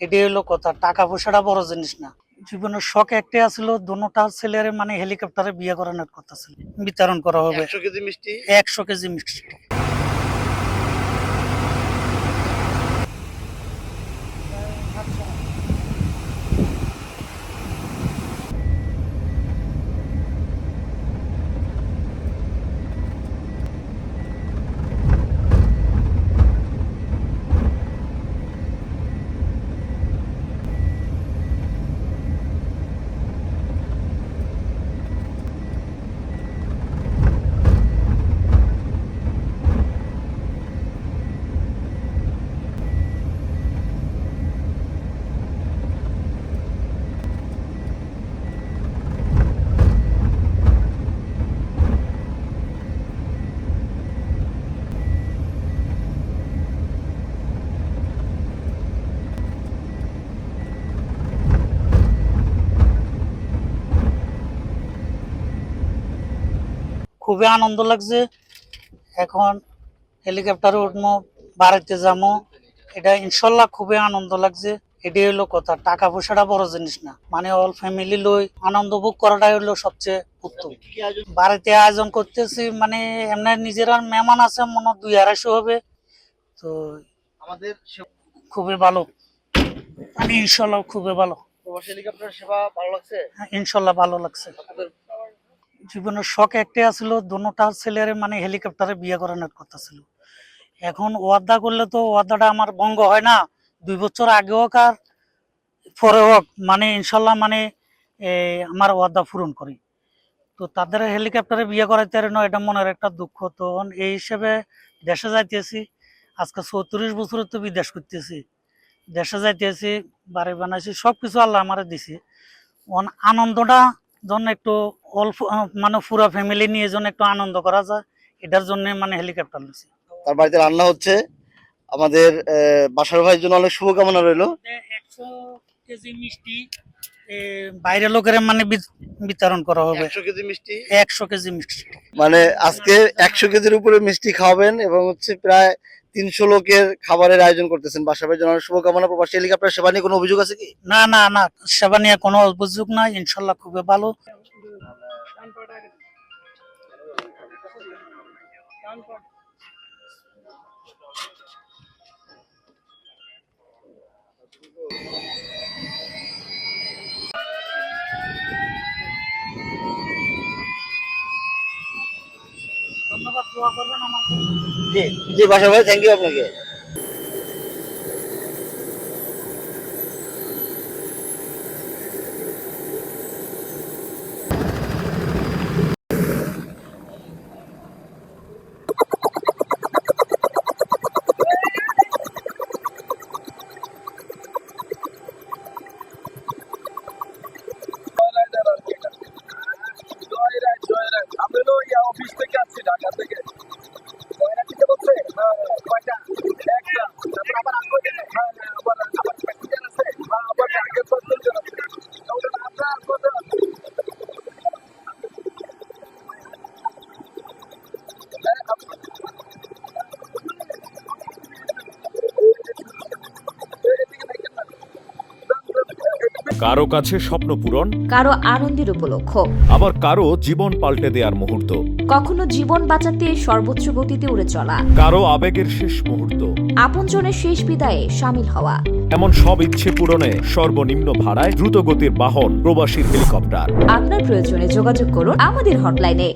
এটাই হলো কথা। টাকা পয়সাটা বড় জিনিস না। জীবনের শখ একটাই আছিল, দোনোটা ছেলের মানে হেলিকপ্টারে বিয়ে করানোর কথা ছিল। বিতরণ করা হবে 100 কেজি মিষ্টি। 100 কেজি মিষ্টি। খুবই আনন্দ লাগছে। এখন হেলিকপ্টারে উঠবো, বাড়িতে যাবো, এটা ইনশাল্লাহ খুবই আনন্দ লাগছে। এটাই হলো কথা। টাকা পয়সাটা বড় জিনিস না, মানে অল ফ্যামিলি লই আনন্দ ভোগ করাটাই হলো সবচেয়ে উত্তম। বাড়িতে আয়োজন করতেছি, মানে এমনি নিজেরা মেহমান আছে মনে 200-250 হবে। তো আমাদের খুবই ভালো, মানে ইনশাল্লাহ খুবই ভালো। প্রবাসী হেলিকপ্টার সেবা ভালো লাগছে। ইনশাল্লাহ ভালো লাগছে। জীবনের শখ একটাই আছিল, দোনোটা ছেলের মানে হেলিকপ্টারে বিয়ে করানোর কথা ছিল। এখন ওয়াদা করলে তো ওয়াদাটা আমার ভঙ্গ হয় না। 2 বছর আগে হোক আর পরে হোক, মানে ইনশাল্লাহ মানে আমার ওয়াদা পূরণ করি। তো তাদের হেলিকপ্টারে বিয়ে করাইতে পারে না, এটা মনের একটা দুঃখ। তো এই হিসেবে দেশে যাইতেছি। আজকে 34 বছরের তো বিদেশ করতেছি, দেশে যাইতেছি, বাড়ি বানাইছি, সবকিছু আল্লাহ আমারে দিছি। আনন্দটা যখন একটু অল্প মানে পুরো ফ্যামিলি নিয়ে যখন একটু আনন্দ করা যায়, এটার জন্য মানে হেলিকপ্টার নিছি। তার বাড়িতে রান্না হচ্ছে। আমাদের বাসার ভাইয়ের জন্য অনেক শুভকামনা রইলো। 100 কেজি মিষ্টি বাইরের লোকের মানে বিতরণ করা হবে। 100 কেজি মিষ্টি। 100 কেজি মিষ্টি মানে আজকে 100 কেজির উপরে মিষ্টি খাওয়াবেন এবং হচ্ছে প্রায় 300 লোকের খাবারের আয়োজন করতেছেন। বাসার ভাইয়ের জন্য অনেক শুভকামনা। প্রবাসী হেলিকপ্টার সেবা নিয়ে কোনো অভিযোগ আছে কি? না না না, সেবা নিয়ে কোনো অভিযোগ নাই, ইনশাল্লাহ খুবই ভালো। ধন্যবাদ, দোয়া করবেন আমাকে। জি জি বাসার ভাই, থ্যাংক ইউ আপনাকে। অফিস থেকে আসছি, ঢাকা থেকে। বলছে কয়টা একটা, তারপর আবার আসবো। হ্যাঁ আবার প্যাসেঞ্জার আছে, আবার আগের 10 জন আছে। আমরা কত কারো কাছে স্বপ্ন পূরণ, কারো আনন্দের উপলক্ষ, আবার কারো জীবন পাল্টে দেওয়ার মুহূর্ত, কখনো জীবন বাঁচাতে সর্বোচ্চ গতিতে উড়ে চলা, কারো আবেগের শেষ মুহূর্ত, আপনজনের শেষ বিদায়ে শামিল হওয়া। এমন সব ইচ্ছে পূরণে সর্বনিম্ন ভাড়ায় দ্রুতগতির বাহন প্রবাসীর হেলিকপ্টার। আপনার প্রয়োজনে যোগাযোগ করুন আমাদের হটলাইনে।